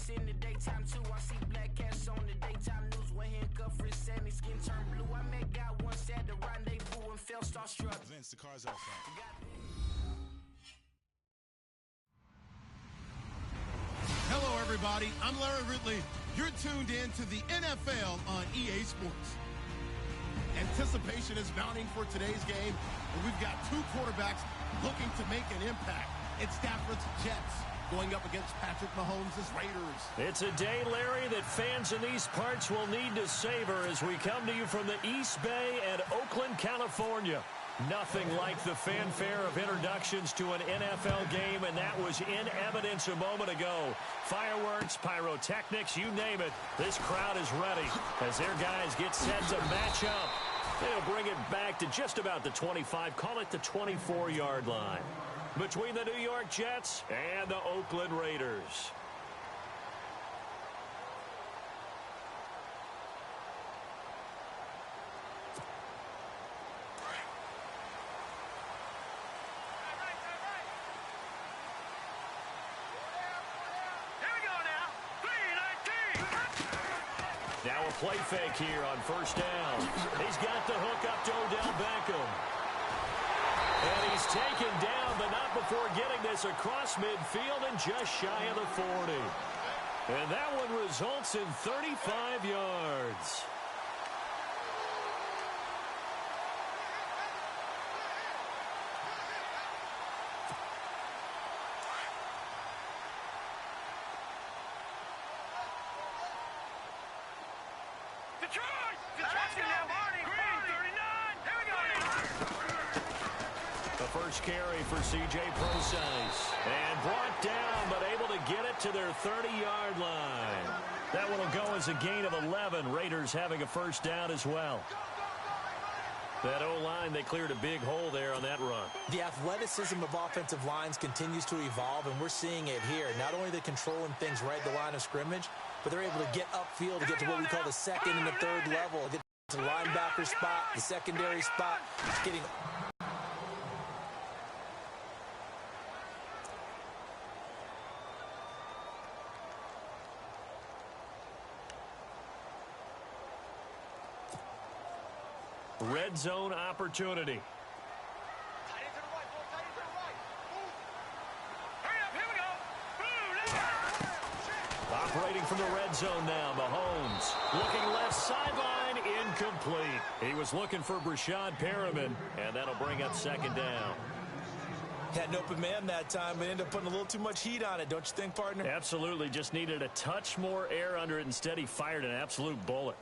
It's in the daytime too. I see black cats on the daytime news. When handcuffed, wrist and his skin turned blue. I met God once at the rendezvous and felt starstruck. Vince, the car's outside. Hello, everybody. I'm Larry Ridley. You're tuned in to the NFL on EA Sports. Anticipation is mounting for today's game, and we've got two quarterbacks looking to make an impact. It's Stafford's Jets going up against Patrick Mahomes' Raiders. It's a day, Larry, that fans in these parts will need to savor as we come to you from the East Bay and Oakland, California. Nothing like the fanfare of introductions to an NFL game, and that was in evidence a moment ago. Fireworks, pyrotechnics, you name it. This crowd is ready as their guys get set to match up. They'll bring it back to just about the 25, call it the 24-yard line, between the New York Jets and the Oakland Raiders. Now a play fake here on first down. He's got the hook up to Odell Beckham. And he's taken down, but not before getting this across midfield and just shy of the 40. And that one results in 35 yards. First carry for C.J. Procise. And brought down, but able to get it to their 30-yard line. That one will go as a gain of 11. Raiders having a first down as well. That O-line, they cleared a big hole there on that run. The athleticism of offensive lines continues to evolve, and we're seeing it here. Not only are they controlling things right at the line of scrimmage, but they're able to get upfield to get to what we call the second and the third level. Get to the linebacker spot, the secondary spot, getting... Red zone opportunity. Operating from the red zone now, Mahomes. Looking left sideline, incomplete. He was looking for Brashad Perriman, and that'll bring up second down. Had an open man that time, but ended up putting a little too much heat on it, don't you think, partner? Absolutely. Just needed a touch more air under it. Instead, he fired an absolute bullet.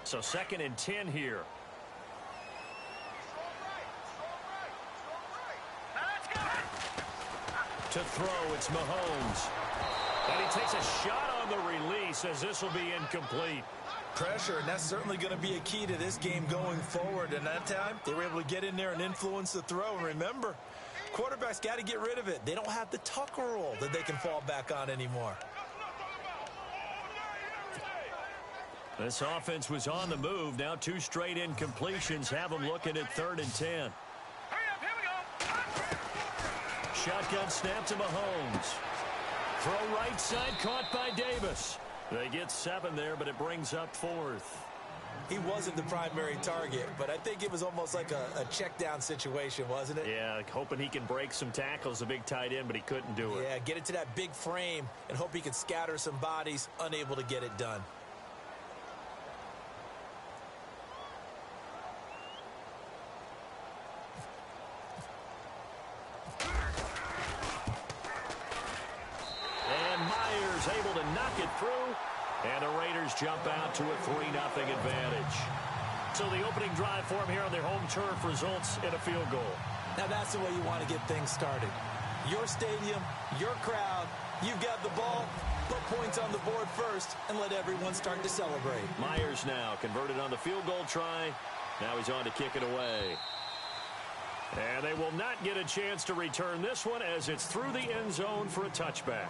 So 2nd and 10 here. To throw, it's Mahomes. And he takes a shot on the release as this will be incomplete. Pressure, and that's certainly going to be a key to this game going forward. And that time, they were able to get in there and influence the throw. And remember, quarterbacks got to get rid of it. They don't have the Tucker roll that they can fall back on anymore. This offense was on the move. Now 2 straight incompletions have them looking at 3rd and 10. Shotgun snap to Mahomes. Throw right side, caught by Davis. They get 7 there, but it brings up 4th. He wasn't the primary target, but I think it was almost like a check down situation, wasn't it? Yeah, like hoping he can break some tackles, a big tight end, but he couldn't do it. Yeah, get it to that big frame and hope he can scatter some bodies, unable to get it done. Able to knock it through, and the Raiders jump out to a 3-0 advantage. So the opening drive for them here on their home turf results in a field goal. Now that's the way you want to get things started. Your stadium, your crowd, you've got the ball, put points on the board first, and let everyone start to celebrate. Myers now converted on the field goal try. Now he's on to kick it away. And they will not get a chance to return this one as it's through the end zone for a touchback.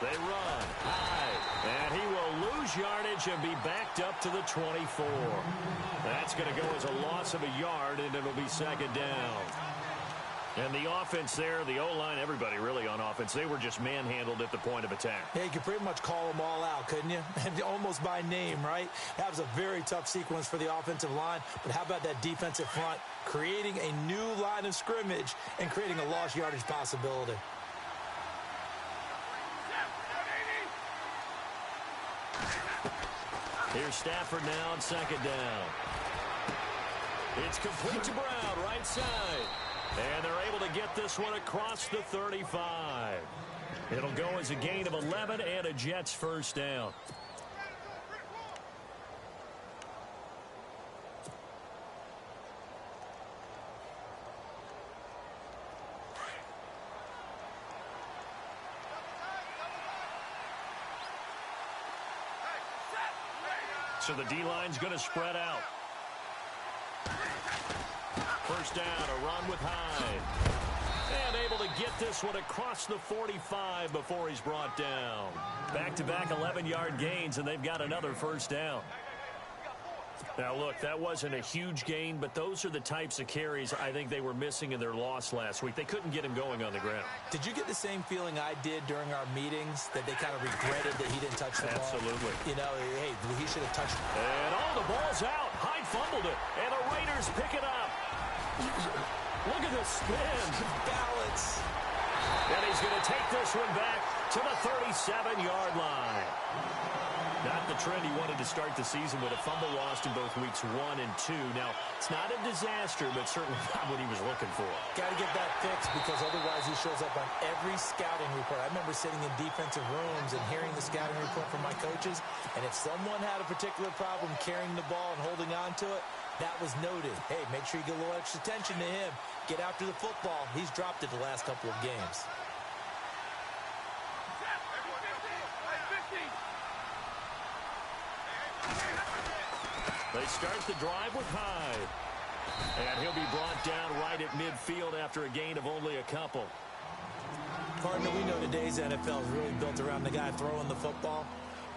They run high, and he will lose yardage and be backed up to the 24. That's going to go as a loss of a yard, and it'll be second down. And the offense there, the O-line, everybody really on offense, they were just manhandled at the point of attack. Yeah, you could pretty much call them all out, couldn't you? Almost by name, right? That was a very tough sequence for the offensive line. But how about that defensive front creating a new line of scrimmage and creating a lost yardage possibility? Here's Stafford now on second down. It's complete to Brown, right side. And they're able to get this one across the 35. It'll go as a gain of 11 and a Jets first down. So the D-line's going to spread out. First down, a run with Hyde. And able to get this one across the 45 before he's brought down. Back-to-back 11-yard gains, and they've got another first down. Now, look, that wasn't a huge gain, but those are the types of carries I think they were missing in their loss last week. They couldn't get him going on the ground. Did you get the same feeling I did during our meetings, that they kind of regretted that he didn't touch the ball? Absolutely. You know, hey, he should have touched it. And the ball's out. Hyde fumbled it, and the Raiders pick it up. Look at the spin. Balance. And he's going to take this one back to the 37-yard line. Not the trend he wanted to start the season with a fumble lost in both weeks 1 and 2. Now, it's not a disaster, but certainly not what he was looking for. Got to get that fixed because otherwise he shows up on every scouting report. I remember sitting in defensive rooms and hearing the scouting report from my coaches, and if someone had a particular problem carrying the ball and holding on to it, that was noted. Hey, make sure you get a little extra attention to him. Get after the football. He's dropped it the last couple of games. They start the drive with Hyde. And he'll be brought down right at midfield after a gain of only a couple. Partner, we know today's NFL is really built around the guy throwing the football.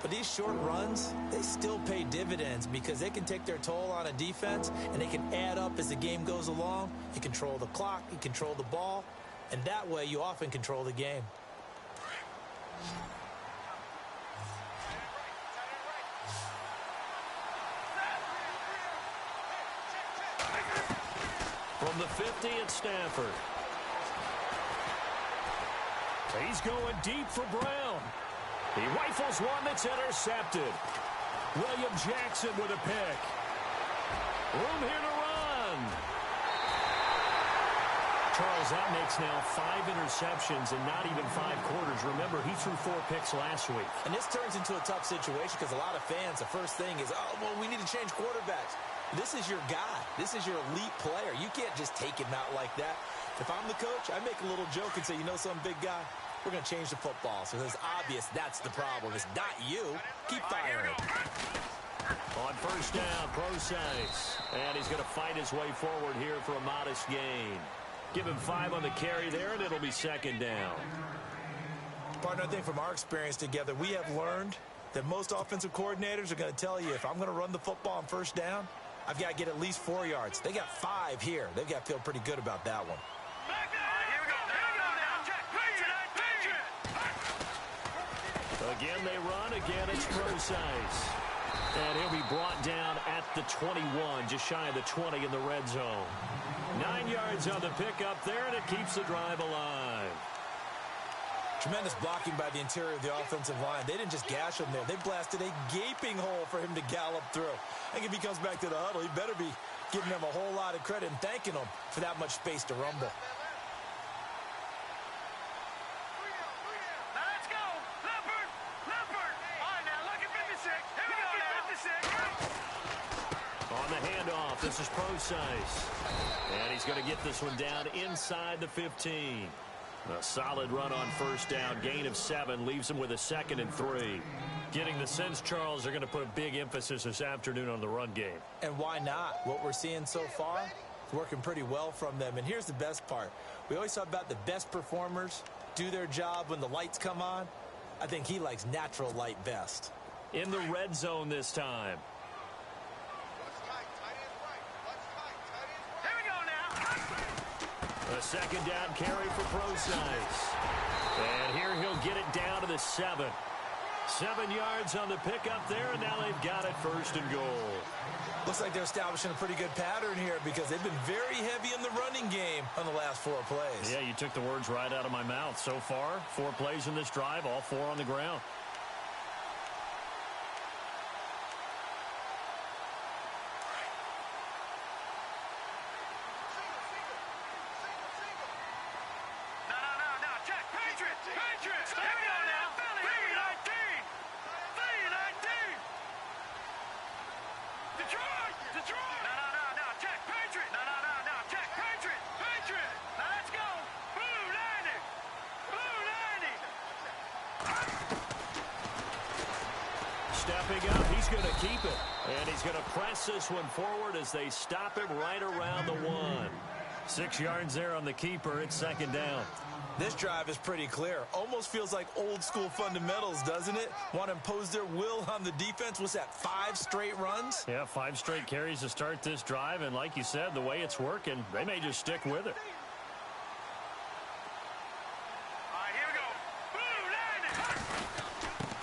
But these short runs, they still pay dividends because they can take their toll on a defense and they can add up as the game goes along. You control the clock, you control the ball, and that way you often control the game. From the 50, it's Stafford. He's going deep for Brown. He rifles one that's intercepted. William Jackson with a pick. Room here to run. Charles, that makes now 5 interceptions in not even 5 quarters. Remember, he threw 4 picks last week. And this turns into a tough situation because a lot of fans, the first thing is, oh, well, we need to change quarterbacks. This is your guy. This is your elite player. You can't just take him out like that. If I'm the coach, I make a little joke and say, you know some big guy? We're going to change the football. So it's obvious that's the problem. It's not you. Keep firing. On first down, Procise. And he's going to fight his way forward here for a modest gain. Give him 5 on the carry there, and it'll be second down. Partner, I think from our experience together, we have learned that most offensive coordinators are going to tell you, if I'm going to run the football on first down, I've got to get at least 4 yards. They got 5 here. They've got to feel pretty good about that one. Again, they run. Again, it's Procise. And he'll be brought down at the 21, just shy of the 20 in the red zone. 9 yards on the pickup there, and it keeps the drive alive. Tremendous blocking by the interior of the offensive line. They didn't just gash him there. They blasted a gaping hole for him to gallop through. I think if he comes back to the huddle, he better be giving them a whole lot of credit and thanking them for that much space to rumble. On the handoff, this is Procise. And he's going to get this one down inside the 15. A solid run on first down. Gain of 7 leaves him with a 2nd and 3. Getting the sense, Charles, they're going to put a big emphasis this afternoon on the run game. And why not? What we're seeing so far is working pretty well from them. And here's the best part. We always talk about the best performers do their job when the lights come on. I think he likes natural light best. In the red zone this time. Here we go now. A second down carry for Procise. And here he'll get it down to the 7. 7 yards on the pickup there, and now they've got it 1st and goal. Looks like they're establishing a pretty good pattern here because they've been very heavy in the running game on the last 4 plays. Yeah, you took the words right out of my mouth. So far, 4 plays in this drive, all 4 on the ground. No. Check. Patriots. Here we go now. 3-19. Detroit. No. Check. Patriots. No. Check. Patriots. Now let's go. Blue 90. Stepping up, he's going to keep it. And he's going to press this one forward as they stop him right around the 1. 6 yards there on the keeper. It's 2nd down. This drive is pretty clear. Almost feels like old school fundamentals, doesn't it? Want to impose their will on the defense. What's that, 5 straight runs? Yeah, 5 straight carries to start this drive. And like you said, the way it's working, they may just stick with it. All right, here we go. Blue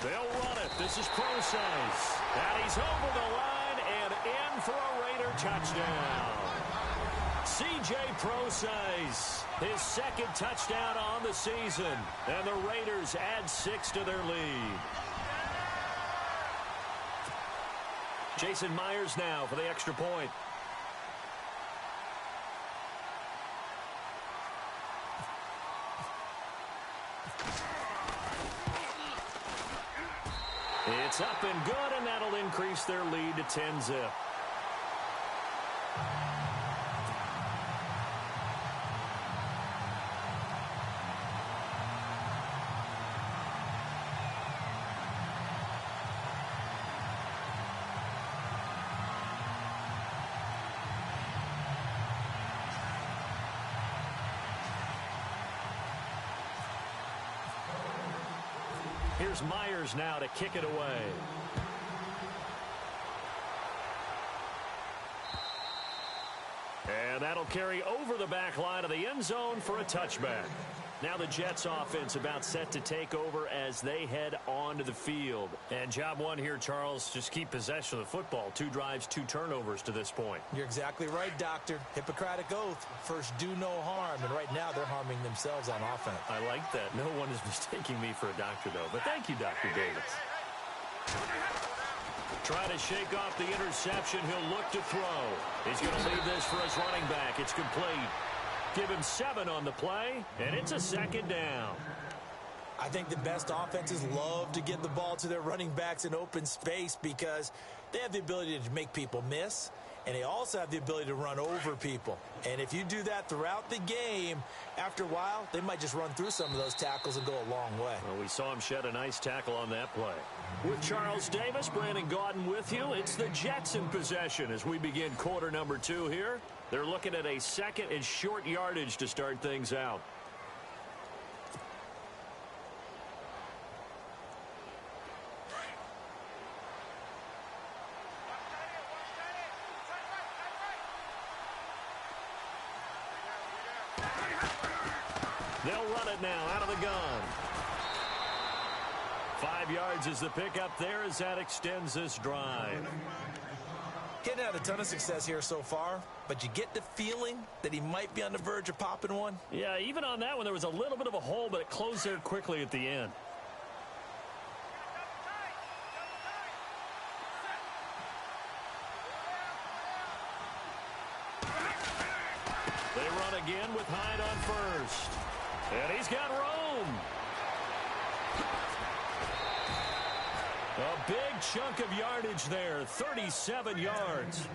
90. They'll run it. This is Procise. And he's over the line and in for a Raider touchdown. C.J. Procise, his 2nd touchdown on the season. And the Raiders add 6 to their lead. Jason Myers now for the extra point. It's up and good, and that'll increase their lead to 10-zip. Here's Myers now to kick it away. And that'll carry over the back line of the end zone for a touchback. Now the Jets offense about set to take over as they head onto the field. And job 1 here, Charles, just keep possession of the football. 2 drives, 2 turnovers to this point. You're exactly right, Doctor. Hippocratic oath. First, do no harm. And right now, they're harming themselves on offense. I like that. No one is mistaking me for a doctor, though. But thank you, Dr. Davis. Trying to shake off the interception. He'll look to throw. He's going to leave this for his running back. It's complete. Give him 7 on the play, and it's a 2nd down. I think the best offenses love to get the ball to their running backs in open space because they have the ability to make people miss, and they also have the ability to run over people. And if you do that throughout the game, after a while, they might just run through some of those tackles and go a long way. Well, we saw him shed a nice tackle on that play. With Charles Davis, Brandon Gaudin with you. It's the Jets in possession as we begin quarter number 2 here. They're looking at a 2nd and short yardage to start things out. They'll run it now out of the gun. 5 yards is the pickup there as that extends this drive. Getting had a ton of success here so far, but you get the feeling that he might be on the verge of popping one. Yeah, even on that one, there was a little bit of a hole, but it closed there quickly at the end. They run again with Hyde on first. And he's got room. A big chunk of yardage there, 37 yards.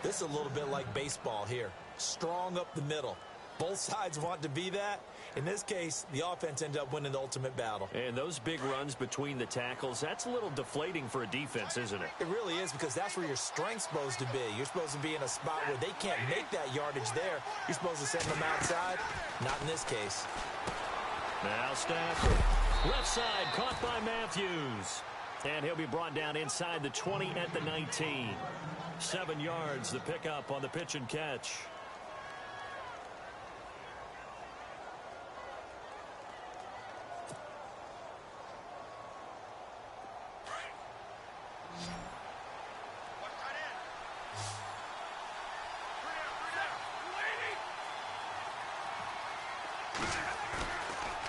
This is a little bit like baseball here. Strong up the middle. Both sides want to be that. In this case, the offense ended up winning the ultimate battle. And those big runs between the tackles, that's a little deflating for a defense, isn't it? It really is, because that's where your strength's supposed to be. You're supposed to be in a spot where they can't make that yardage there. You're supposed to send them outside. Not in this case. Now Stafford. Left side, caught by Matthews. And he'll be brought down inside the 20 at the 19. 7 yards, the pickup on the pitch and catch.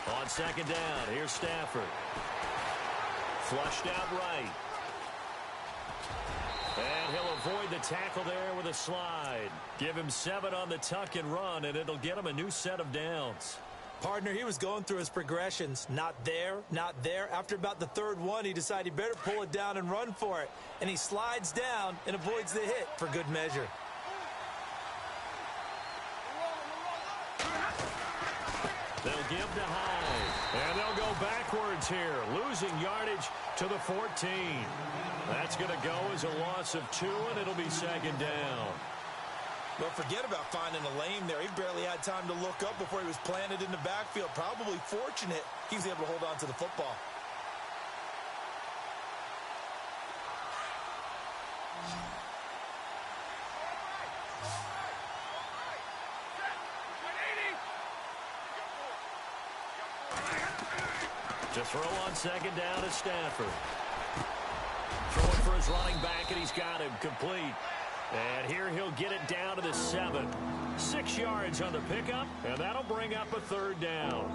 On second down, here's Stafford. Flushed out right. And he'll avoid the tackle there with a slide. Give him 7 on the tuck and run, and it'll get him a new set of downs. Partner, he was going through his progressions. Not there, not there. After about the third one, he decided he better pull it down and run for it. And he slides down and avoids the hit for good measure. They'll give to Hyde, and they'll go backwards here, losing yardage to the 14. That's going to go as a loss of 2, and it'll be second down. Well, forget about finding a lane there. He barely had time to look up before he was planted in the backfield. Probably fortunate he was able to hold on to the football. To throw on second down is Stafford. Throwing for his running back, and he's got him complete. And here he'll get it down to the 7. 6 yards on the pickup, and that'll bring up a third down.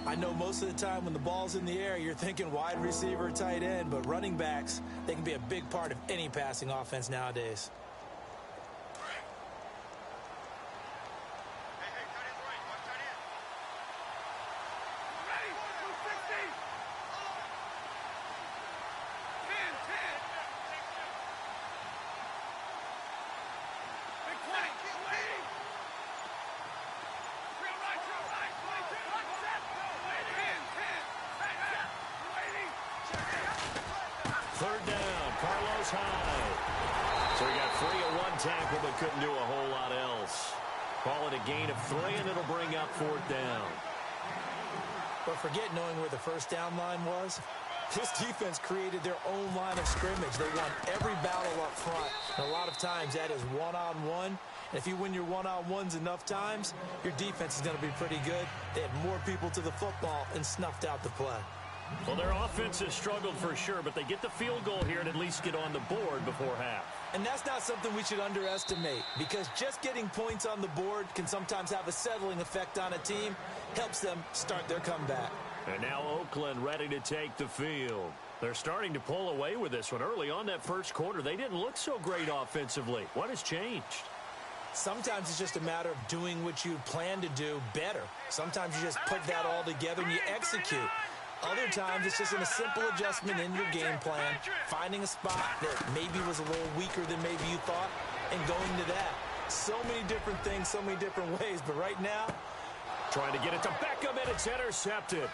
I know most of the time when the ball's in the air, you're thinking wide receiver, tight end, but running backs, they can be a big part of any passing offense nowadays. Third down, Carlos Hyde. So he got free of one tackle but couldn't do a whole lot else. Call it a gain of 3, and it'll bring up 4th down. But forget knowing where the first down line was. This defense created their own line of scrimmage. They won every battle up front. And a lot of times that is one-on-one. And if you win your one-on-ones enough times, your defense is going to be pretty good. They had more people to the football and snuffed out the play. Well, their offense has struggled for sure, but they get the field goal here and at least get on the board before half. And that's not something we should underestimate, because just getting points on the board can sometimes have a settling effect on a team. Helps them start their comeback. And now Oakland ready to take the field. They're starting to pull away with this one. Early on that first quarter, they didn't look so great offensively. What has changed? Sometimes it's just a matter of doing what you plan to do better. Sometimes you just put that all together and you execute. Other times, it's just in a simple adjustment in your game plan, finding a spot that maybe was a little weaker than maybe you thought, and going to that. So many different things, so many different ways, but right now, trying to get it to Beckham, and it's intercepted.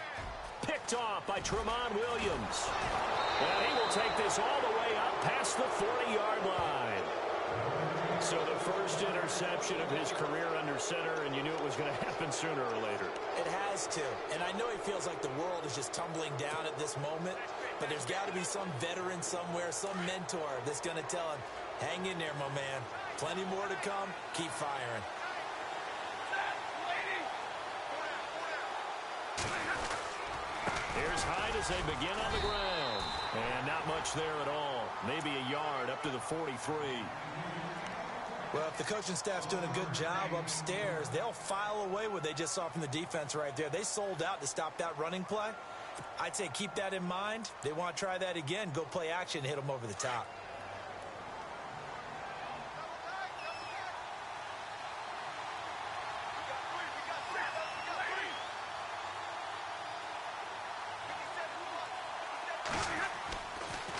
Picked off by Tramon Williams. And he will take this all the way up past the 40-yard line. So the first interception of his career under center, and you knew it was going to happen sooner or later. It has to. And I know he feels like the world is just tumbling down at this moment, but there's got to be some veteran somewhere, some mentor that's going to tell him, hang in there, my man. Plenty more to come. Keep firing. Here's Hyde as they begin on the ground. And not much there at all. Maybe a yard up to the 43. Well, if the coaching staff's doing a good job upstairs, they'll file away what they just saw from the defense right there. They sold out to stop that running play. I'd say keep that in mind. They want to try that again. Go play action and hit them over the top.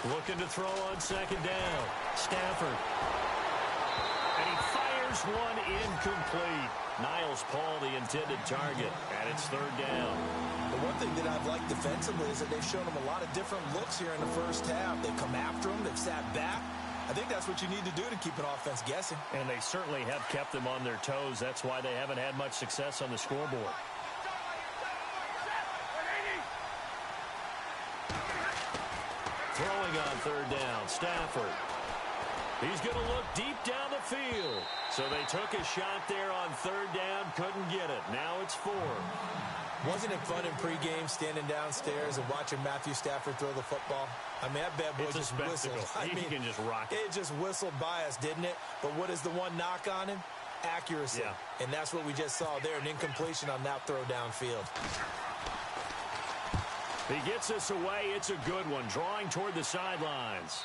Looking to throw on second down. Stafford. And he fires one incomplete. Niles Paul, the intended target, and it's third down. The one thing that I've liked defensively is that they've shown them a lot of different looks here in the first half. They've come after them. They've sat back. I think that's what you need to do to keep an offense guessing. And they certainly have kept them on their toes. That's why they haven't had much success on the scoreboard. third down. Stafford. He's going to look deep down the field. So they took a shot there on third down, couldn't get it. Now it's 4. Wasn't it fun in pregame standing downstairs and watching Matthew Stafford throw the football? I mean, that bad boy just whistled. He can just rock it. It just whistled by us, didn't it? But what is the one knock on him? Accuracy. Yeah. And that's what we just saw there, an incompletion on that throw downfield. He gets us away. It's a good one, drawing toward the sidelines.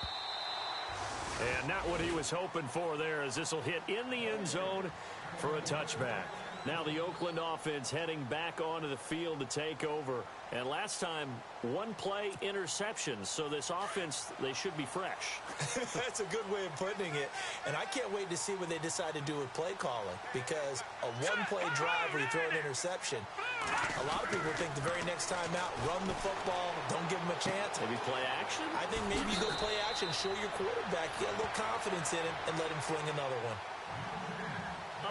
And not what he was hoping for there, as this will hit in the end zone for a touchback. Now the Oakland offense heading back onto the field to take over. And last time, one play interceptions. So this offense, they should be fresh. That's a good way of putting it. And I can't wait to see what they decide to do with play calling. Because a one-play drive where you throw an interception, a lot of people think the very next time out, run the football, don't give them a chance. Maybe play action? I think maybe you go play action, show your quarterback, get a little confidence in him, and let him fling another one.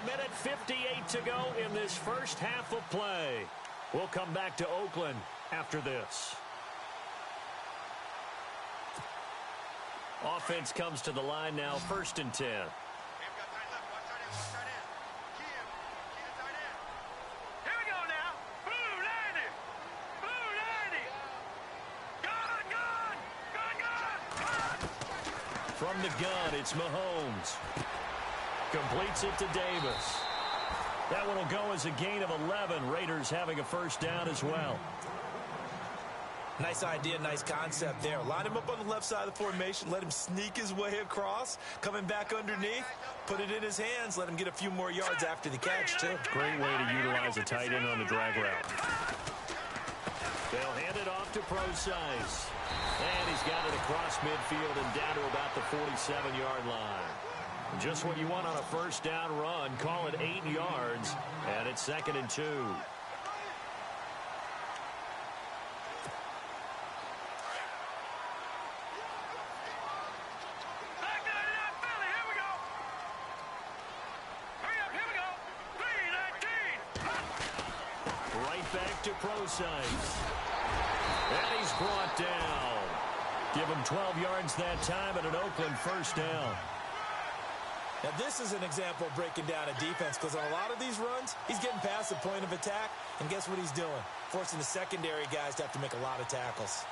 A minute 58 to go in this first half of play. We'll come back to Oakland after this. Offense comes to the line now, 1st and 10. From the gun, it's Mahomes. Completes it to Davis. That one will go as a gain of 11. Raiders having a first down as well. Nice idea, nice concept there. Line him up on the left side of the formation. Let him sneak his way across. Coming back underneath. Put it in his hands. Let him get a few more yards after the catch, too. Great way to utilize a tight end on the drag route. They'll hand it off to Procise. And he's got it across midfield and down to about the 47-yard line. Just what you want on a first down run. Call it 8 yards, and it's 2nd and 2. Right back to Procise. And he's brought down. Give him 12 yards that time and an Oakland first down. Now, this is an example of breaking down a defense, because on a lot of these runs, he's getting past the point of attack, and guess what he's doing? Forcing the secondary guys to have to make a lot of tackles.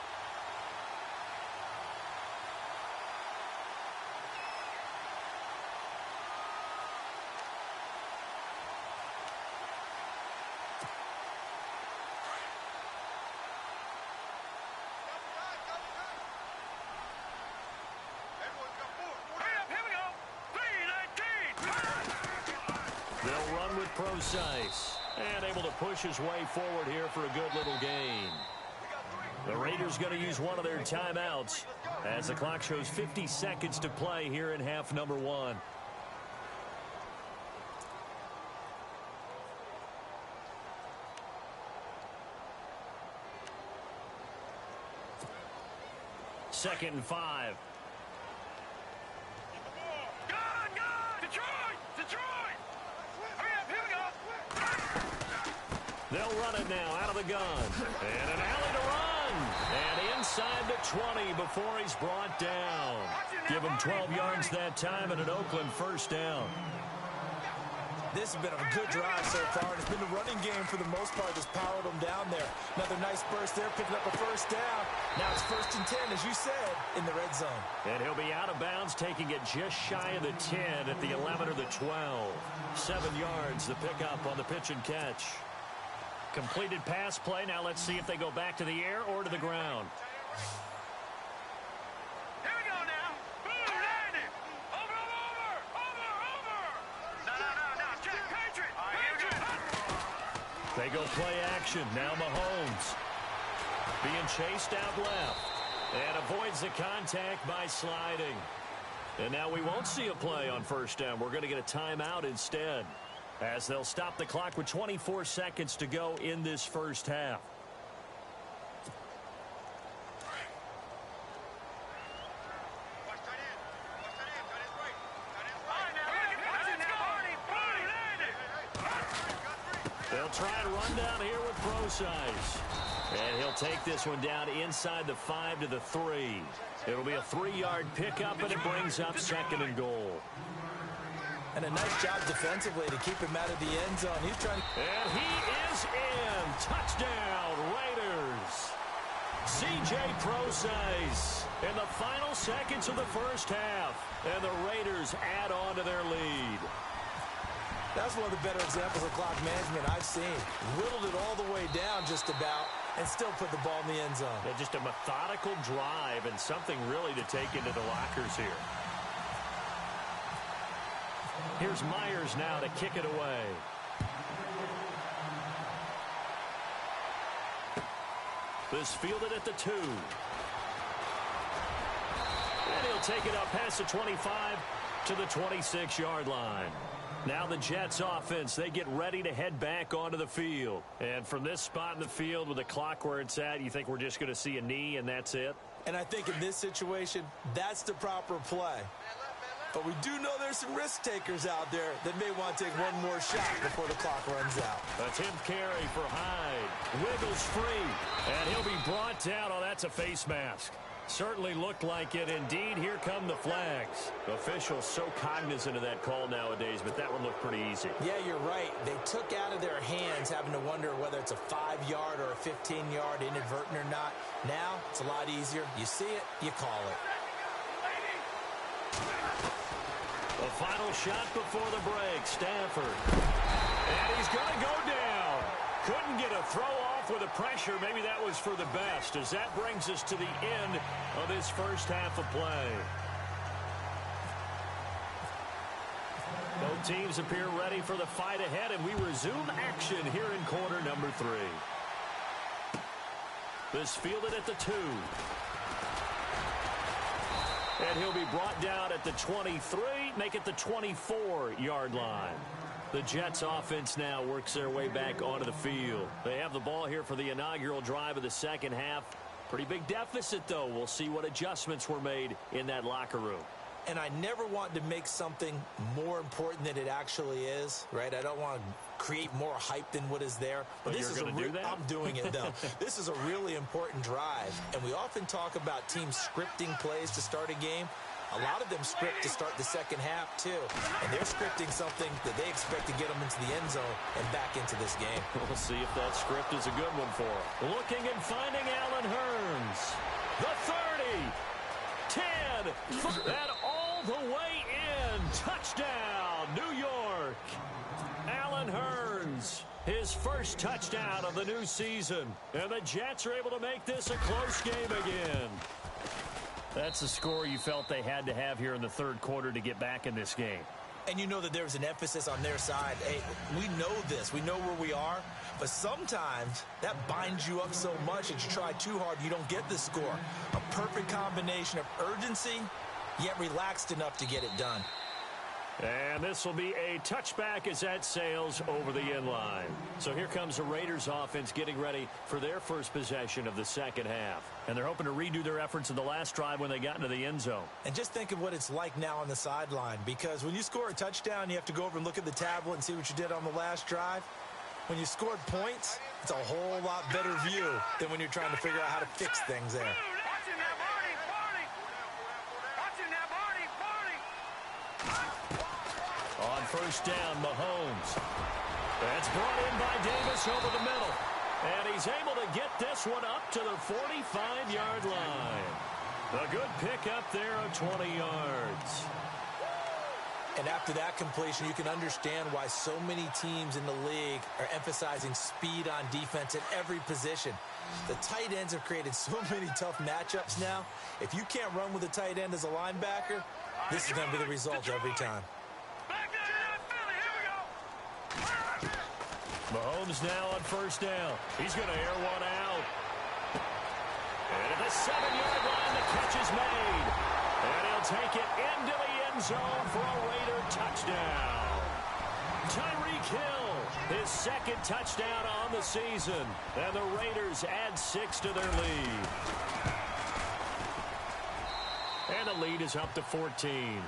They'll run with Procise. And able to push his way forward here for a good little gain. The Raiders going to use one of their timeouts as the clock shows 50 seconds to play here in half number 1. Second and 5. They'll run it now out of the gun. And an alley to run. And inside the 20 before he's brought down. Give him 12 yards that time and an Oakland first down. This has been a good drive so far, and it's been the running game for the most part that's powered them down there. Another nice burst there, picking up a first down. Now it's 1st and 10, as you said, in the red zone. And he'll be out of bounds, taking it just shy of the 10 at the 11 or the 12. 7 yards, the pickup on the pitch and catch. Completed pass play. Now let's see if they go back to the air or to the ground. Here we go now. Boom, landed. Over. No. Check, Patriot. They go play action. Now Mahomes. Being chased out left. And avoids the contact by sliding. And now we won't see a play on first down. We're going to get a timeout instead, as they'll stop the clock with 24 seconds to go in this first half. They'll try and run down here with Brosize. And he'll take this one down inside the 5 to the 3. It'll be a 3-yard pickup, and it brings up 2nd and goal. And a nice job defensively to keep him out of the end zone. He's trying to... And he is in. Touchdown, Raiders. C.J. Brosize in the final seconds of the first half. And the Raiders add on to their lead. That's one of the better examples of clock management I've seen. Whittled it all the way down just about and still put the ball in the end zone. Yeah, just a methodical drive and something really to take into the lockers here. Here's Myers now to kick it away. This fielded at the 2. And he'll take it up past the 25 to the 26-yard line. Now the Jets offense, they get ready to head back onto the field. And from this spot in the field with the clock where it's at, you think we're just going to see a knee and that's it? And I think in this situation, that's the proper play. But we do know there's some risk takers out there that may want to take one more shot before the clock runs out. Attempt carry for Hyde. Wiggles free. And he'll be brought down. Oh, that's a face mask. Certainly looked like it. Indeed, here come the flags. Officials so cognizant of that call nowadays, but that one looked pretty easy. Yeah, you're right. They took out of their hands having to wonder whether it's a 5-yard or a 15-yard inadvertent or not. Now, it's a lot easier. You see it, you call it. The final shot before the break, Stafford. And he's going to go down. Couldn't get a throw off with the pressure. Maybe that was for the best, as that brings us to the end of this first half of play. Both teams appear ready for the fight ahead, and we resume action here in quarter number 3. This fielded at the 2. And he'll be brought down at the 23, make it the 24-yard line. The Jets offense now works their way back onto the field. They have the ball here for the inaugural drive of the second half. Pretty big deficit, though. We'll see what adjustments were made in that locker room. And I never want to make something more important than it actually is, right? I don't want to create more hype than what is there. But this is going to do that? I'm doing it, though. This is a really important drive. And we often talk about teams scripting plays to start a game. A lot of them script to start the second half, too. And they're scripting something that they expect to get them into the end zone and back into this game. We'll see if that script is a good one for them. Looking and finding Allen Hurns. The 30. 10. And all the way in. Touchdown, New York. Allen Hurns. His first touchdown of the new season. And the Jets are able to make this a close game again. That's the score you felt they had to have here in the third quarter to get back in this game. And you know that there's an emphasis on their side. Hey, we know this. We know where we are. But sometimes that binds you up so much that you try too hard, you don't get the score. A perfect combination of urgency, yet relaxed enough to get it done. And this will be a touchback as that sails over the end line. So here comes the Raiders offense getting ready for their first possession of the second half. And they're hoping to redo their efforts in the last drive when they got into the end zone. And just think of what it's like now on the sideline, because when you score a touchdown, you have to go over and look at the tablet and see what you did on the last drive. When you scored points, it's a whole lot better view than when you're trying to figure out how to fix things there. On first down, Mahomes. That's brought in by Davis over the middle. And he's able to get this one up to the 45-yard line. A good pickup there of 20 yards. And after that completion, you can understand why so many teams in the league are emphasizing speed on defense at every position. The tight ends have created so many tough matchups now. If you can't run with a tight end as a linebacker, this is going to be the result every time. Mahomes now on first down. He's going to air one out. And at the 7-yard line, the catch is made. And he'll take it into the end zone for a Raider touchdown. Tyreek Hill, his second touchdown on the season. And the Raiders add 6 to their lead. And the lead is up to 14.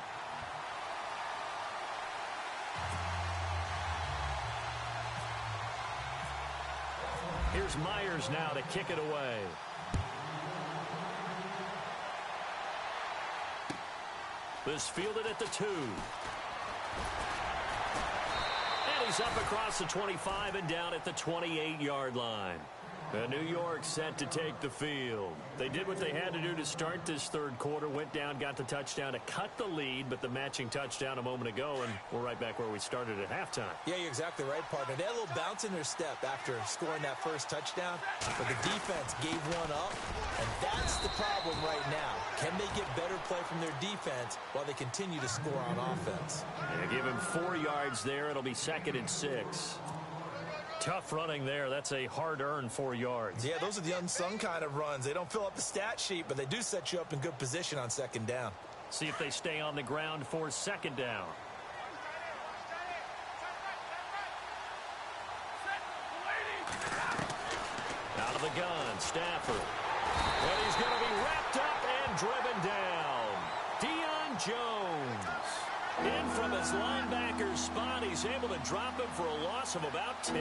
Here's Myers now to kick it away. This fielded at the 2. And he's up across the 25 and down at the 28-yard line. And New York set to take the field. They did what they had to do to start this third quarter. Went down, got the touchdown to cut the lead, but the matching touchdown a moment ago, and we're right back where we started at halftime. Yeah, you're exactly right, partner. They had a little bounce in their step after scoring that first touchdown, but the defense gave one up, and that's the problem right now. Can they get better play from their defense while they continue to score on offense? Yeah, give him 4 yards there. It'll be 2nd and 6. Tough running there. That's a hard-earned 4 yards. Yeah, those are the unsung kind of runs. They don't fill up the stat sheet, but they do set you up in good position on 2nd down. See if they stay on the ground for 2nd down. Out of the gun, Stafford. And he's going to be wrapped up and driven down. Deion Jones. In from his linebacker's spot, he's able to drop him for a loss of about 10.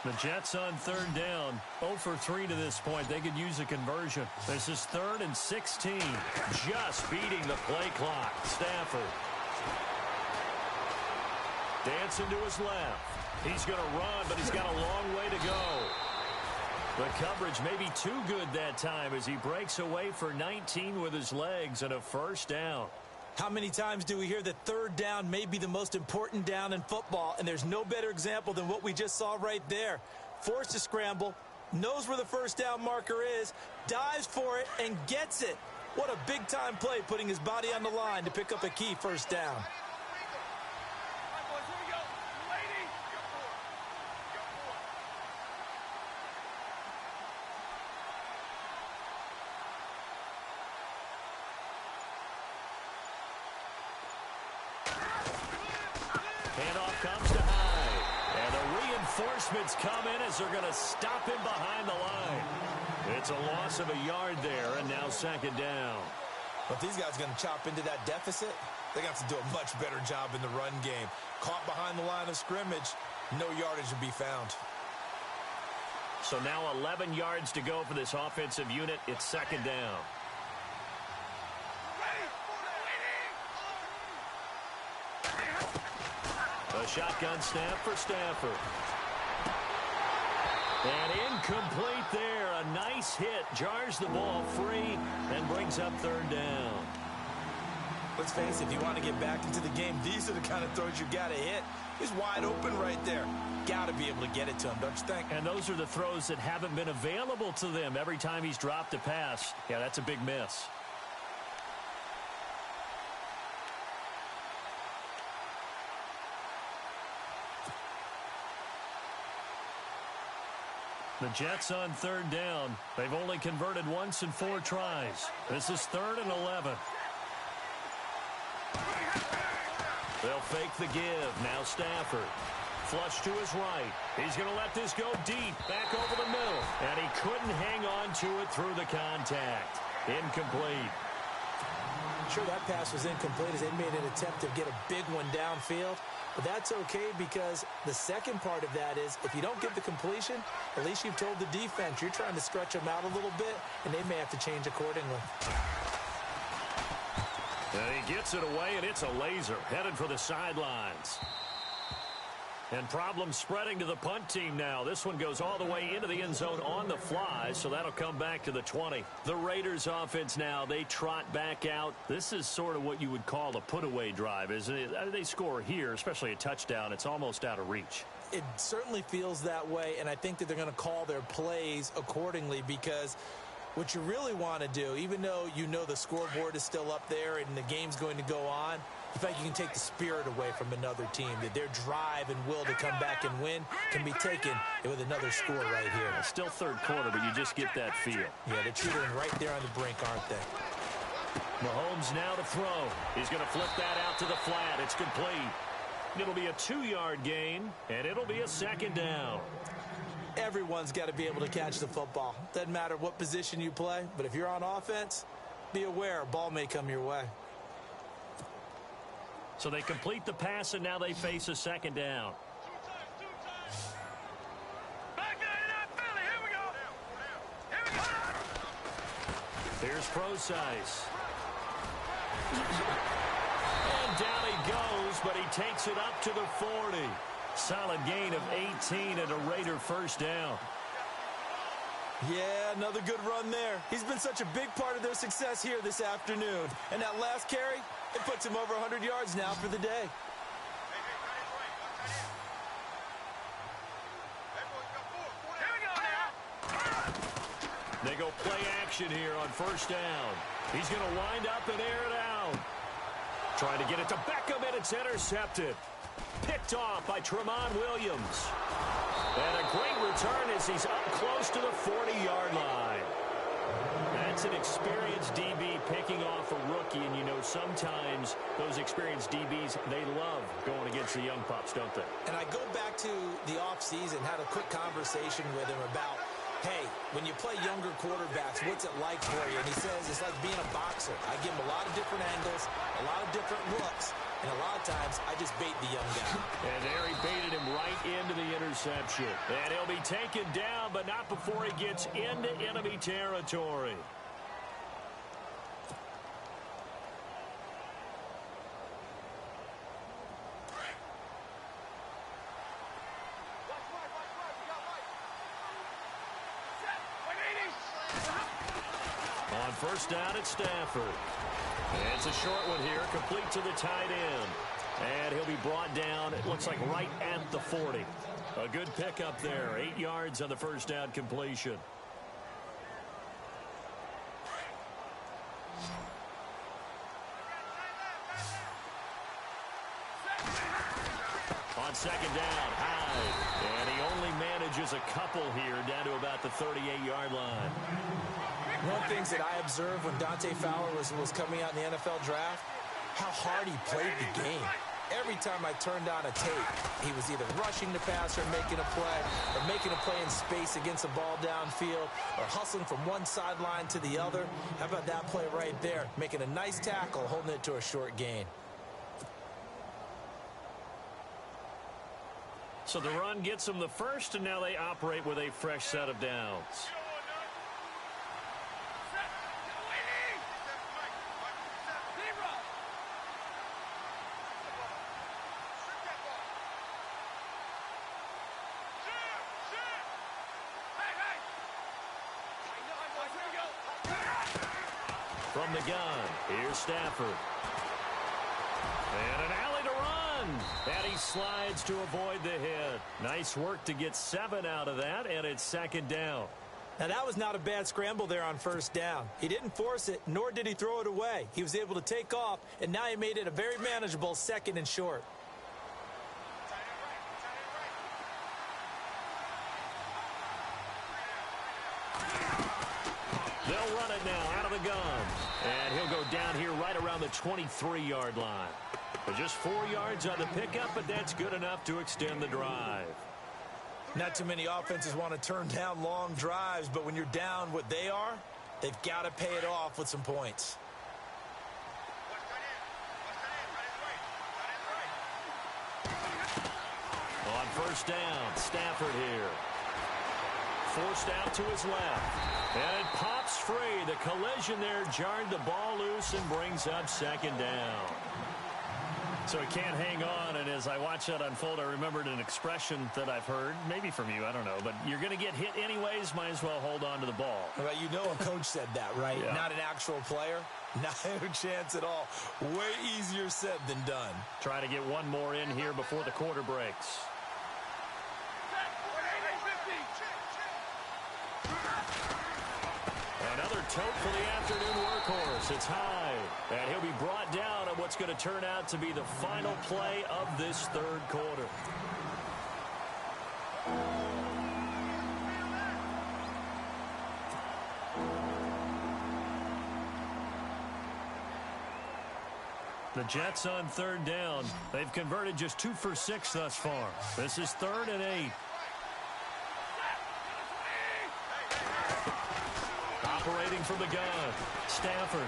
The Jets on 3rd down. 0 for 3 to this point. They could use a conversion. This is 3rd and 16. Just beating the play clock. Stafford. Dancing to his left. He's going to run, but he's got a long way to go. The coverage may be too good that time as he breaks away for 19 with his legs and a 1st down. How many times do we hear that 3rd down may be the most important down in football, and there's no better example than what we just saw right there. Forced to scramble, knows where the 1st down marker is, dives for it, and gets it. What a big-time play, putting his body on the line to pick up a key 1st down. Handoff comes to Hyde. And the reinforcements come in as they're going to stop him behind the line. It's a loss of a yard there, and now 2nd down. But these guys are going to chop into that deficit. They got to do a much better job in the run game. Caught behind the line of scrimmage, no yardage to be found. So now 11 yards to go for this offensive unit. It's 2nd down. A shotgun snap for Stafford. And incomplete there. A nice hit. Jars the ball free and brings up 3rd down. Let's face it, if you want to get back into the game, these are the kind of throws you got to hit. He's wide open right there. Got to be able to get it to him, don't you think? And those are the throws that haven't been available to them every time he's dropped a pass. Yeah, that's a big miss. The Jets on 3rd down. They've only converted once in 4 tries. This is 3rd and 11. They'll fake the give. Now Stafford. Flush to his right. He's going to let this go deep. Back over the middle. And he couldn't hang on to it through the contact. Incomplete. Sure, that pass was incomplete as they made an attempt to get a big one downfield. But that's okay because the second part of that is if you don't get the completion, at least you've told the defense you're trying to stretch them out a little bit, and they may have to change accordingly. And he gets it away, and it's a laser headed for the sidelines. And problems spreading to the punt team now. This one goes all the way into the end zone on the fly, so that'll come back to the 20. The Raiders offense now, they trot back out. This is sort of what you would call a put-away drive, isn't it? They score here, especially a touchdown. It's almost out of reach. It certainly feels that way, and I think that they're going to call their plays accordingly because what you really want to do, even though you know the scoreboard is still up there and the game's going to go on, the fact you can take the spirit away from another team, that their drive and will to come back and win can be taken with another score right here. It's still third quarter, but you just get that feel. Yeah, they're teetering right there on the brink, aren't they? Mahomes now to throw. He's going to flip that out to the flat. It's complete. It'll be a 2-yard gain, and it'll be a second down. Everyone's got to be able to catch the football. Doesn't matter what position you play, but if you're on offense, be aware a ball may come your way. So they complete the pass, and now they face a second down. Here's Procise. And down he goes, but he takes it up to the 40. Solid gain of 18 and a Raider first down. Yeah, another good run there. He's been such a big part of their success here this afternoon. And that last carry, it puts him over 100 yards now for the day. They go play action here on first down. He's going to wind up and air it out. Trying to get it to Beckham, and it's intercepted. Picked off by Tramon Williams. And a great return as he's up close to the 40-yard line. That's an experienced DB picking off a rookie, and you know sometimes those experienced DBs, they love going against the young pups, don't they? And I go back to the offseason, had a quick conversation with him about, hey, when you play younger quarterbacks, what's it like for you? And he says it's like being a boxer. I give him a lot of different angles, a lot of different looks, and a lot of times I just bait the young guy. And there he baited him right into the interception. And he'll be taken down, but not before he gets into enemy territory. On first down at Stafford. And it's a short one here, complete to the tight end. And he'll be brought down, it looks like right at the 40. A good pickup there, 8 yards on the first down completion. On second down, Hyde. And he only manages a couple here down to about the 38-yard line. One of the things that I observed when Dante Fowler was coming out in the NFL draft, how hard he played the game. Every time I turned on a tape, he was either rushing the passer, making a play, or making a play in space against a ball downfield, or hustling from one sideline to the other. How about that play right there? Making a nice tackle, holding it to a short gain. So the run gets them the first, and now they operate with a fresh set of downs. From the gun, here's Stafford. And an alley to run. And he slides to avoid the hit. Nice work to get 7 out of that, and it's second down. Now, that was not a bad scramble there on first down. He didn't force it, nor did he throw it away. He was able to take off, and now he made it a very manageable second and short. They'll run it now out of the gun. And he'll go down here right around the 23-yard line. But just 4 yards on the pickup, but that's good enough to extend the drive. Not too many offenses want to turn down long drives, but when you're down what they are, they've got to pay it off with some points. On first down, Stafford here. Forced out to his left. And it pops free. The collision there jarred the ball loose and brings up second down. So he can't hang on, and as I watch that unfold, I remembered an expression that I've heard, maybe from you, I don't know, but you're going to get hit anyways, might as well hold on to the ball. Well, you know a coach said that, right? Yeah. Not an actual player. Not a chance at all. Way easier said than done. Try to get one more in here before the quarter breaks. Another hope for the afternoon workhorse. It's high, and he'll be brought down on what's going to turn out to be the final play of this third quarter. The Jets on third down. They've converted just 2 for 6 thus far. This is 3rd and 8. Operating from the gun, Stafford.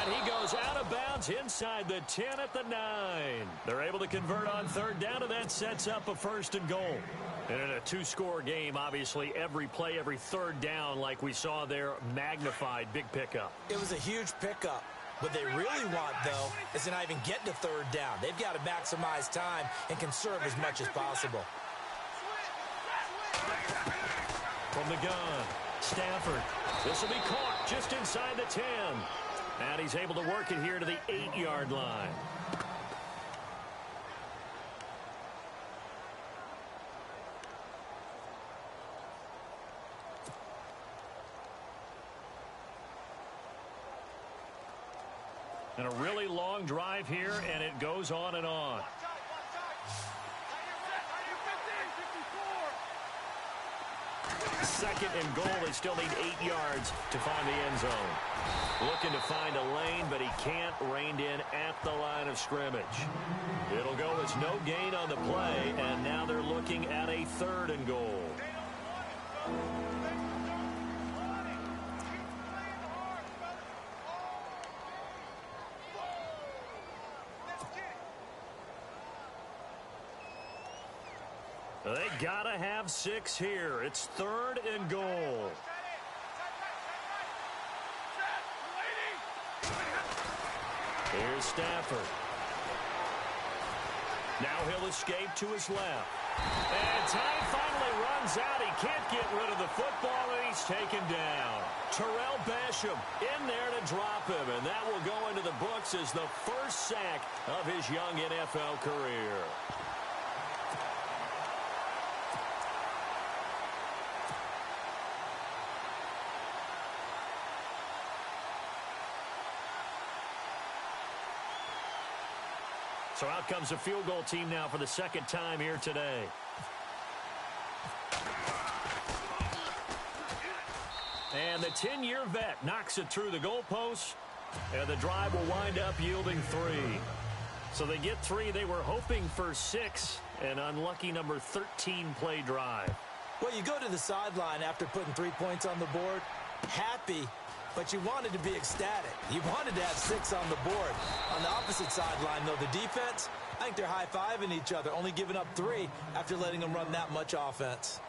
And he goes out of bounds inside the 10 at the 9. They're able to convert on third down, and that sets up a 1st and goal. And in a 2-score game, obviously, every play, every third down, like we saw there, magnified, big pickup. It was a huge pickup. What they really want, though, is to not even get to third down. They've got to maximize time and conserve as much as possible. From the gun, Stafford. This will be caught just inside the 10. And he's able to work it here to the 8-yard line. And a really long drive here, and it goes on and on. Second and goal. They still need 8 yards to find the end zone. Looking to find a lane, but he can't. Reined in at the line of scrimmage. It'll go as no gain on the play, and now they're looking at a 3rd and goal. They gotta have 6 here. It's 3rd and goal. Here's Stafford. Now he'll escape to his left. And time finally runs out. He can't get rid of the football, and he's taken down. Terrell Basham in there to drop him, and that will go into the books as the first sack of his young NFL career. So out comes a field goal team now for the 2nd time here today. And the 10-year vet knocks it through the goalpost, and the drive will wind up yielding 3. So they get 3. They were hoping for 6, an unlucky number 13 play drive. Well, you go to the sideline after putting 3 points on the board, happy, but you wanted to be ecstatic. You wanted to have 6 on the board. On the opposite sideline, though, the defense, I think they're high-fiving each other, only giving up 3 after letting them run that much offense.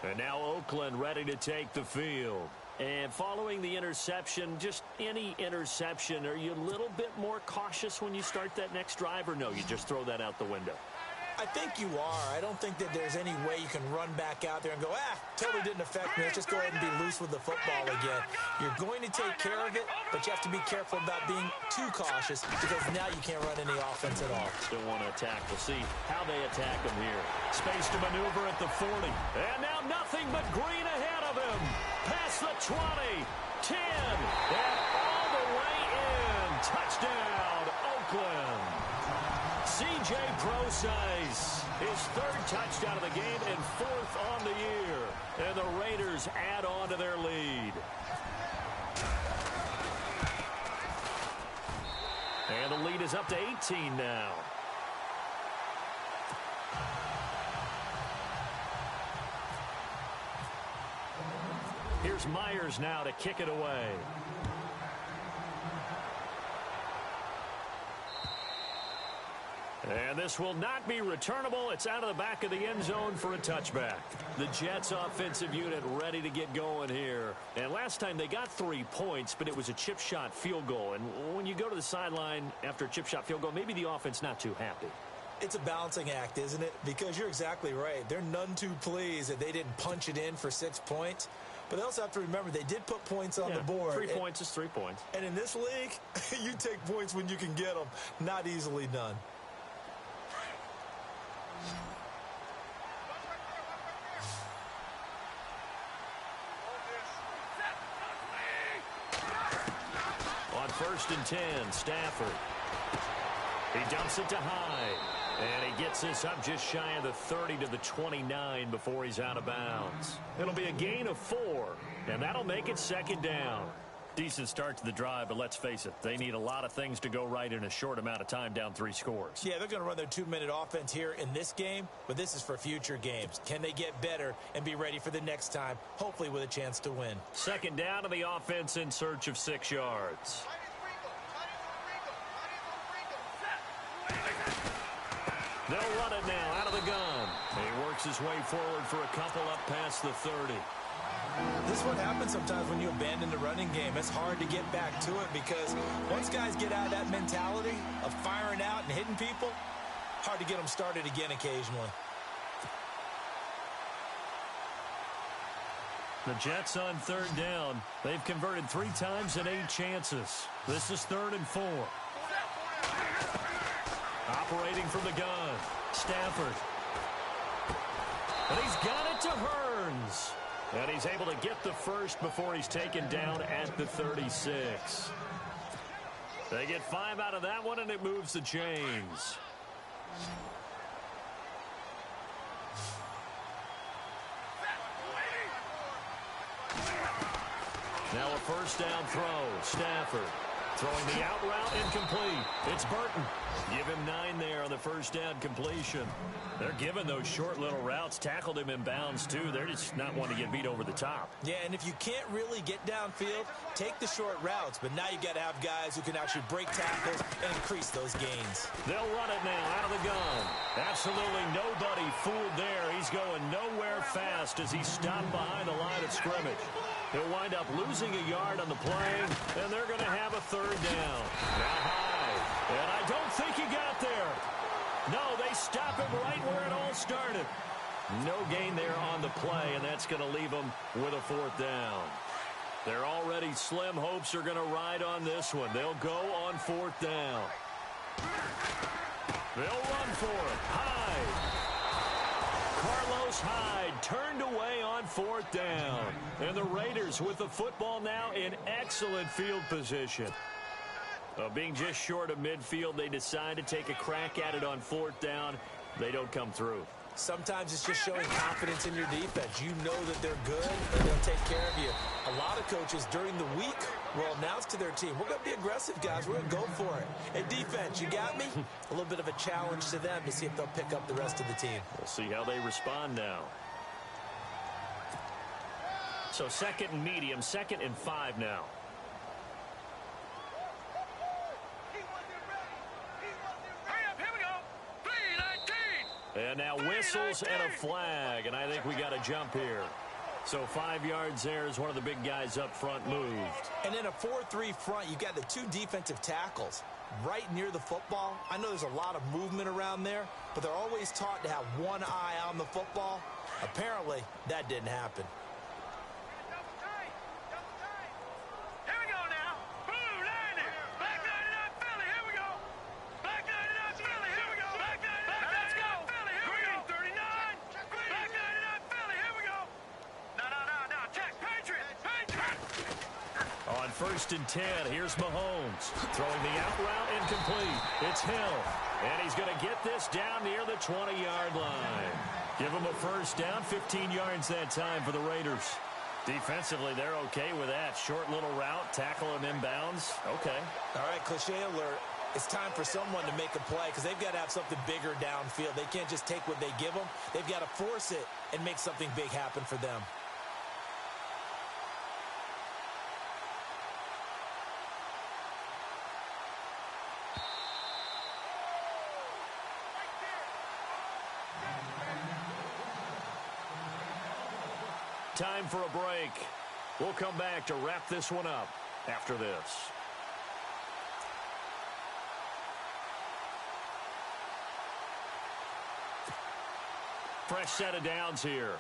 And now Oakland ready to take the field. And following the interception, just any interception, are you a little bit more cautious when you start that next drive, or no, you just throw that out the window? I think you are. I don't think that there's any way you can run back out there and go, totally didn't affect me. Let's just go ahead and be loose with the football again. You're going to take care of it, but you have to be careful about being too cautious because now you can't run any offense at all. Still want to attack. We'll see how they attack him here. Space to maneuver at the 40. And now nothing but green ahead of him. Past the 20, 10, and all the way in. Touchdown, Oakland. C.J. Procise, his 3rd touchdown of the game and 4th on the year. And the Raiders add on to their lead. And the lead is up to 18 now. Here's Myers now to kick it away. And this will not be returnable. It's out of the back of the end zone for a touchback. The Jets offensive unit ready to get going here. And last time they got 3 points, but it was a chip shot field goal. And when you go to the sideline after a chip shot field goal, maybe the offense not too happy. It's a balancing act, isn't it? Because you're exactly right. They're none too pleased that they didn't punch it in for 6 points. But they also have to remember they did put points on the board. 3 points is 3 points. And in this league, you take points when you can get them. Not easily done. first and 10. Stafford. He dumps it to Hyde. And he gets this up just shy of the 30 to the 29 before he's out of bounds. It'll be a gain of 4, and that'll make it second down. Decent start to the drive, but let's face it, they need a lot of things to go right in a short amount of time, down 3 scores. Yeah, they're going to run their 2-minute offense here in this game, but this is for future games. Can they get better and be ready for the next time, hopefully with a chance to win? Second down, and the offense in search of 6 yards. They'll run it now out of the gun. He works his way forward for a couple up past the 30. This is what happens sometimes when you abandon the running game. It's hard to get back to it because once guys get out of that mentality of firing out and hitting people, hard to get them started again occasionally. The Jets on third down. They've converted 3 times in 8 chances. This is 3rd and 4. Operating from the gun, Stafford. And he's got it to Hearns. And he's able to get the first before he's taken down at the 36. They get 5 out of that one, and it moves the chains. Now a first down throw. Stafford throwing the out route, incomplete. It's Burton. Give him 9 there on the first down completion. They're giving those short little routes. Tackled him in bounds, too. They're just not wanting to get beat over the top. Yeah, and if you can't really get downfield, take the short routes. But now you got to have guys who can actually break tackles and increase those gains. They'll run it now out of the gun. Absolutely nobody fooled there. He's going nowhere fast as he's stopped behind the line of scrimmage. He'll wind up losing a yard on the play, and they're going to have a third down. Now high, and I don't think he got there. No, they stop him right where it all started. No gain there on the play, and that's going to leave them with a 4th down. Their already slim hopes are going to ride on this one. They'll go on 4th down. They'll run for it. Hyde. Carlos Hyde turned away on 4th down. And the Raiders with the football now in excellent field position. Being just short of midfield, they decide to take a crack at it on 4th down. They don't come through. Sometimes it's just showing confidence in your defense. You know that they're good and they'll take care of you. A lot of coaches during the week will announce to their team, we're going to be aggressive, guys. We're going to go for it. Hey, defense, you got me? A little bit of a challenge to them to see if they'll pick up the rest of the team. We'll see how they respond now. So 2nd and medium, 2nd and 5 now. And now whistles and a flag, and I think we got a jump here. So 5 yards there as one of the big guys up front moved. And in a 4-3 front, you've got the 2 defensive tackles right near the football. I know there's a lot of movement around there, but they're always taught to have one eye on the football. Apparently, that didn't happen. First and 10. Here's Mahomes throwing the out route, incomplete. It's Hill, and he's going to get this down near the 20-yard line. Give him a first down, 15 yards that time for the Raiders. Defensively, they're okay with that. Short little route, tackle him inbounds. Okay. All right, cliche alert. It's time for someone to make a play because they've got to have something bigger downfield. They can't just take what they give them. They've got to force it and make something big happen for them. Time for a break. We'll come back to wrap this one up after this. Fresh set of downs here.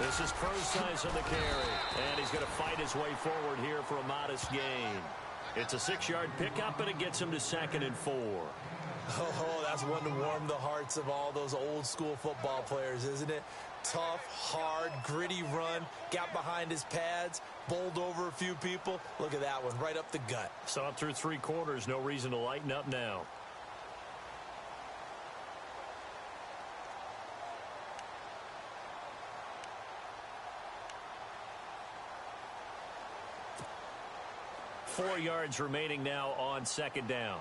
This is Procise on the carry, and he's going to fight his way forward here for a modest gain. It's a 6-yard pickup, and it gets him to 2nd and 4. Oh, that's one to warm the hearts of all those old school football players, isn't it? tough, hard, gritty run. Got behind his pads, bowled over a few people. Look at that one, right up the gut. Saw it through 3 quarters. No reason to lighten up now. Four yards remaining now on second down.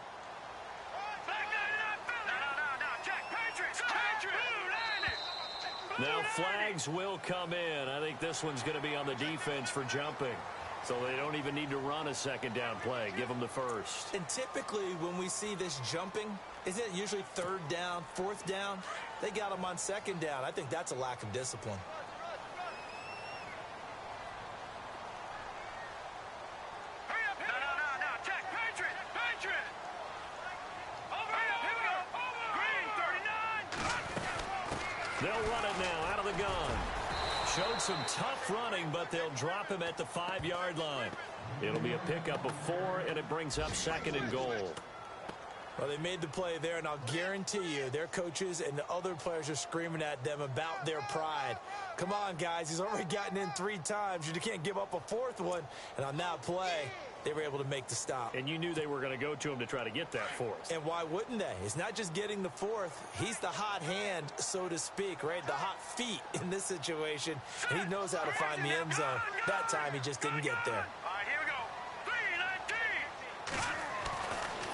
Now flags will come in. I think this one's going to be on the defense for jumping. So they don't even need to run a second down play. Give them the first. And typically when we see this jumping, isn't it usually 3rd down, 4th down? They got them on 2nd down. I think that's a lack of discipline. They'll run it now out of the gun. Showed some tough running, but they'll drop him at the 5-yard line. It'll be a pickup of 4, and it brings up 2nd and goal. Well, they made the play there, and I'll guarantee you their coaches and the other players are screaming at them about their pride. Come on, guys. He's already gotten in 3 times. You can't give up a 4th one. And on that play, they were able to make the stop. And you knew they were going to go to him to try to get that 4th. And why wouldn't they? It's not just getting the 4th. He's the hot hand, so to speak, right? The hot feet in this situation. And he knows how to find the end zone. That time, he just didn't get there. All right, here we go. 3-19.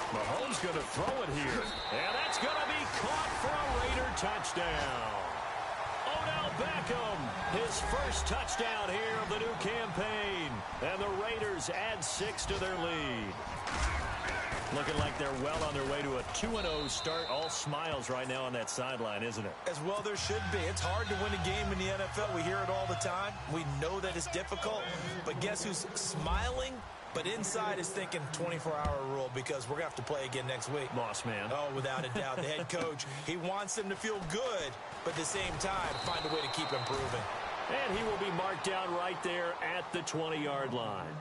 Mahomes going to throw it here. And that's going to be caught for a Raider touchdown. Odell Beckham, his first touchdown here of the new campaign. And the Raiders add 6 to their lead. Looking like they're well on their way to a 2-0 start. All smiles right now on that sideline, isn't it? As well there should be. It's hard to win a game in the NFL. We hear it all the time. We know that it's difficult. But guess who's smiling? But inside is thinking 24-hour rule because we're going to have to play again next week. Boss man. Oh, without a doubt. The head coach, he wants them to feel good, but at the same time, find a way to keep improving. And he will be marked down right there at the 20-yard line.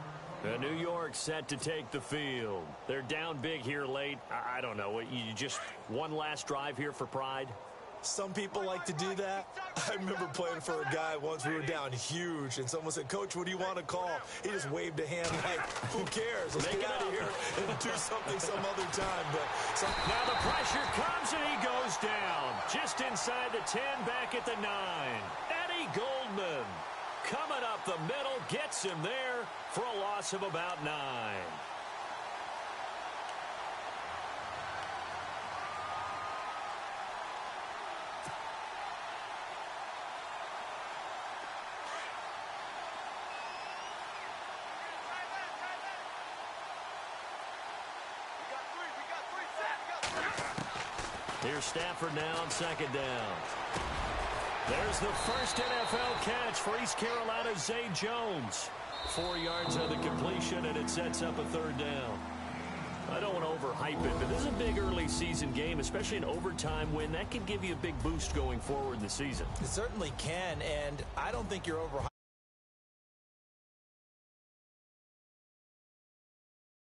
New York set to take the field. They're down big here late. I don't know. You just one last drive here for pride? Some people like to do that. I remember playing for a guy once. We were down huge, and someone said, "Coach, what do you want to call?" He just waved a hand like, who cares? Let's get out of here and do something some other time. But now the pressure comes, and he goes down. Just inside the 10, back at the 9. Eddie Goldman coming up the middle, gets him there for a loss of about 9. Here's Stafford now on 2nd down. There's the first NFL catch for East Carolina's Zay Jones. 4 yards on the completion, and it sets up a 3rd down. I don't want to overhype it, but this is a big early season game, especially an overtime win. That can give you a big boost going forward in the season. It certainly can, and I don't think you're overhyping